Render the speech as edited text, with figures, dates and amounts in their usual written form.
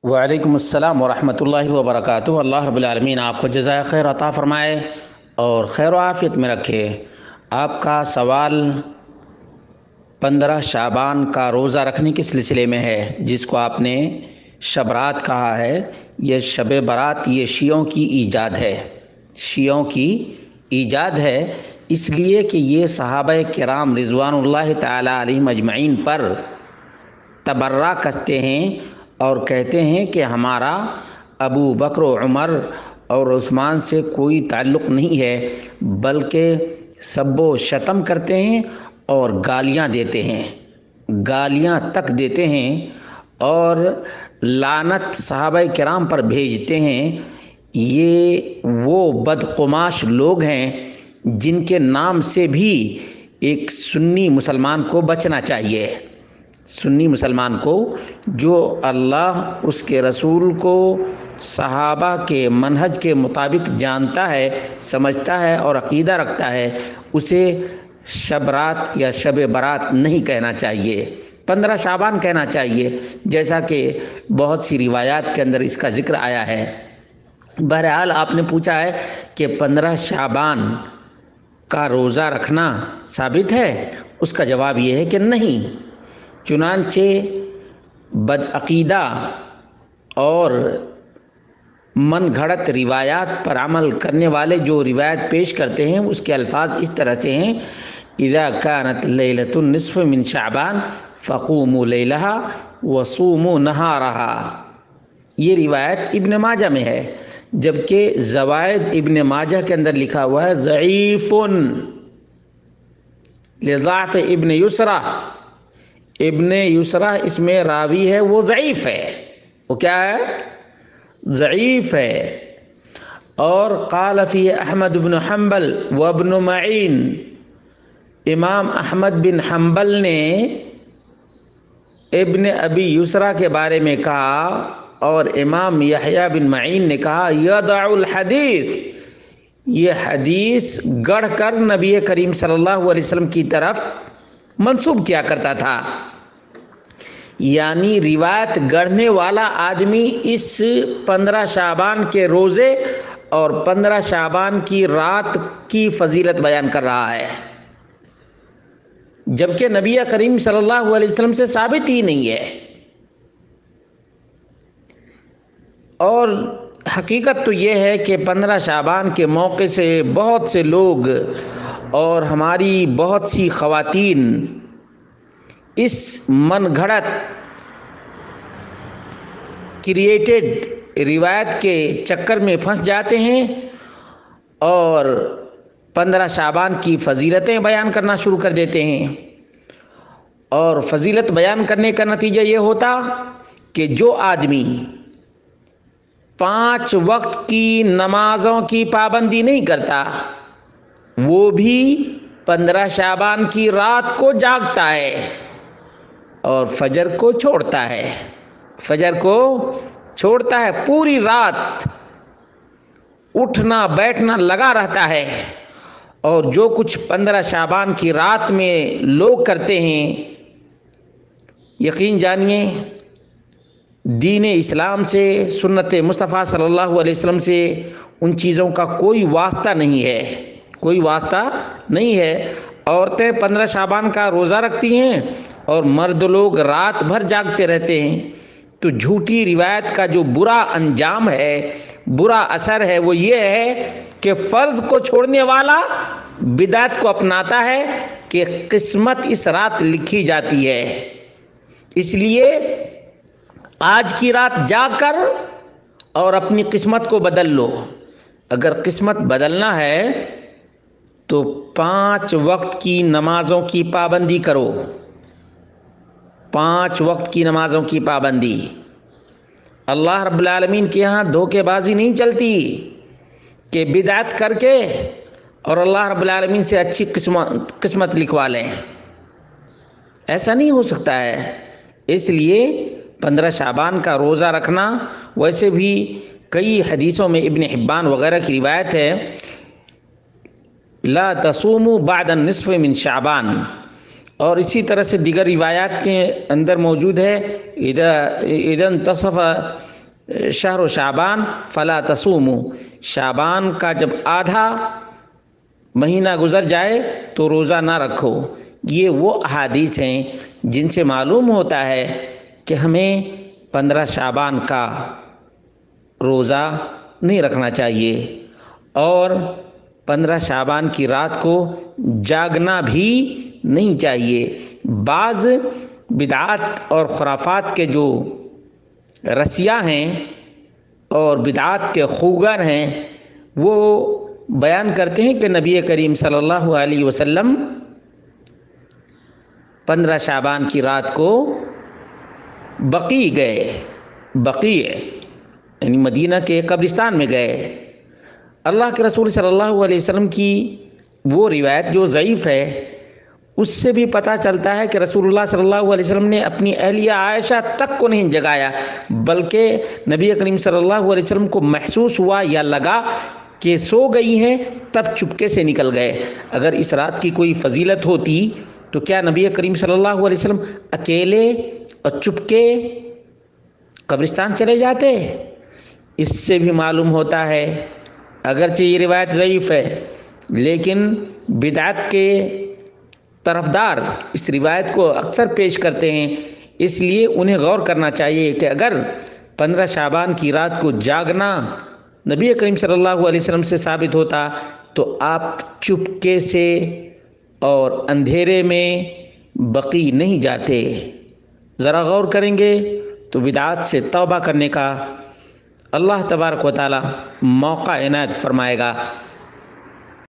وعلیکم السلام ورحمۃ اللہ وبرکاتہ۔ اللہ رب العالمین آپ کو جزائے خیر عطا فرمائے اور خیر و عافیت میں رکھے۔ آپ کا سوال 15 شعبان کا روزہ رکھنے کے سلسلے میں ہے، جس کو آپ نے شب برات کہا ہے۔ یہ شب برات یہ شیعوں کی ایجاد ہے، شیعوں کی ایجاد ہے، اس لیے کہ یہ صحابہ کرام رضوان اللہ تعالی علیہم اجمعین پر تبرہ کرتے ہیں اور کہتے ہیں کہ ہمارا ابو بکر و عمر اور عثمان سے کوئی تعلق نہیں ہے، بلکہ سب و شتم کرتے ہیں اور گالیاں دیتے ہیں، گالیاں تک دیتے ہیں اور لعنت صحابہ کرام پر بھیجتے ہیں۔ یہ وہ بدقماش لوگ ہیں جن کے نام سے بھی ایک سنی مسلمان کو بچنا چاہیے، سنی مسلمان کو جو اللہ اس کے رسول کو صحابہ کے منہج کے مطابق جانتا ہے، سمجھتا ہے اور عقیدہ رکھتا ہے، اسے شب رات یا شب برات نہیں کہنا چاہیے، 15 شعبان کہنا چاہیے، جیسا کہ بہت سی روایات کے اندر اس کا ذکر آیا ہے۔ بہرحال آپ نے پوچھا ہے کہ 15 شعبان کا روزہ رکھنا ثابت ہے، اس کا جواب یہ ہے کہ نہیں۔ چنانچہ بدعقیدہ اور من گھڑت روایات پر عمل کرنے والے جو روایت پیش کرتے ہیں، اس کے الفاظ اس طرح سے ہیں: اذا كانت لیلۃ النصف من شعبان فقوموا لیلہا وصوموا نہارہا۔ یہ روایت ابن ماجہ میں ہے، جبکہ زوائد ابن ماجہ کے اندر لکھا ہوا ہے ضعیف لضعف ابن یسرہ۔ ابن یسرہ اس میں راوی ہے، وہ ضعیف ہے، وہ کیا ہے؟ ضعیف ہے۔ اور قال فی احمد بن حنبل وابن معین، امام احمد بن حنبل نے ابن ابی یسرہ کے بارے میں کہا اور امام یحییٰ بن معین نے کہا یدع الحدیث، یہ حدیث گڑھ کر نبی کریم صلی اللہ علیہ وسلم کی طرف منسوب کیا کرتا تھا۔ یعنی روایت گڑھنے والا آدمی اس 15 شعبان کے روزے اور 15 شعبان کی رات کی فضیلت بیان کر رہا ہے، جبکہ نبی کریم صلی اللہ علیہ وسلم سے ثابت ہی نہیں ہے۔ اور حقیقت تو یہ ہے کہ 15 شعبان کے موقع سے بہت سے لوگ اور ہماری بہت سی خواتین اس من گھڑت کریٹڈ روایت کے چکر میں پھنس جاتے ہیں اور 15 شعبان کی فضیلتیں بیان کرنا شروع کر دیتے ہیں، اور فضیلت بیان کرنے کا نتیجہ یہ ہوتا کہ جو آدمی 5 وقت کی نمازوں کی پابندی نہیں کرتا، وہ بھی 15 شعبان کی رات کو جاگتا ہے اور فجر کو چھوڑتا ہے، فجر کو چھوڑتا ہے، پوری رات اٹھنا بیٹھنا لگا رہتا ہے، اور جو کچھ 15 شعبان کی رات میں لوگ کرتے ہیں، یقین جانیے دین اسلام سے، سنت مصطفیٰ صلی اللہ علیہ وسلم سے ان چیزوں کا کوئی واسطہ نہیں ہے، کوئی واسطہ نہیں ہے۔ عورتیں 15 شعبان کا روزہ رکھتی ہیں اور مرد لوگ رات بھر جاگتے رہتے ہیں، تو جھوٹی روایت کا جو برا انجام ہے، برا اثر ہے، وہ یہ ہے کہ فرض کو چھوڑنے والا بدعت کو اپناتا ہے کہ قسمت اس رات لکھی جاتی ہے، اس لیے آج کی رات جاگ کر اور اپنی قسمت کو بدل لو۔ اگر قسمت بدلنا ہے تو 5 وقت کی نمازوں کی پابندی کرو، 5 وقت کی نمازوں کی پابندی۔ اللہ رب العالمین کے ہاں دھوکے بازی نہیں چلتی کہ بدعت کر کے اور اللہ رب العالمین سے اچھی قسمت لکھوا لیں، ایسا نہیں ہو سکتا ہے۔ اس لیے 15 شعبان کا روزہ رکھنا، ویسے بھی کئی حدیثوں میں ابن حبان وغیرہ کی روایت ہے لا تصوموا بعد النصف من شعبان، اور اسی طرح سے دیگر روایات کے اندر موجود ہے اذا انتصف شہر شعبان فلا تصوموا، شعبان کا جب آدھا مہینہ گزر جائے تو روزہ نہ رکھو۔ یہ وہ احادیث ہیں جن سے معلوم ہوتا ہے کہ ہمیں 15 شعبان کا روزہ نہیں رکھنا چاہیے، اور 15 شعبان کی رات کو جاگنا بھی نہیں چاہیے۔ بعض بدعات اور خرافات کے جو رسیہ ہیں اور بدعات کے خوگر ہیں وہ بیان کرتے ہیں کہ نبی کریم صلی اللہ علیہ وسلم 15 شعبان کی رات کو بقیع گئے، بقیع یعنی مدینہ کے قبرستان میں گئے۔ اللہ کے رسول صلی اللہ علیہ وسلم کی وہ روایت جو ضعیف ہے، اس سے بھی پتہ چلتا ہے کہ رسول اللہ صلی اللہ علیہ وسلم نے اپنی اہلیہ عائشہ تک کو نہیں جگایا، بلکہ نبی کریم صلی اللہ علیہ وسلم کو محسوس ہوا یا لگا کہ سو گئی ہیں، تب چپکے سے نکل گئے۔ اگر اس رات کی کوئی فضیلت ہوتی تو کیا نبی کریم صلی اللہ علیہ وسلم اکیلے اور چپکے قبرستان چلے جاتے؟ اس سے بھی معلوم ہوتا ہے، اگرچہ یہ روایت ضعیف ہے لیکن بدعت کے طرفدار اس روایت کو اکثر پیش کرتے ہیں، اس لیے انہیں غور کرنا چاہیے کہ اگر 15 شعبان کی رات کو جاگنا نبی کریم صلی اللہ علیہ وسلم سے ثابت ہوتا تو آپ چپکے سے اور اندھیرے میں بقیع نہیں جاتے۔ ذرا غور کریں گے تو بدعات سے توبہ کرنے کا اللہ تبارک و تعالی موقع عنایت فرمائے گا۔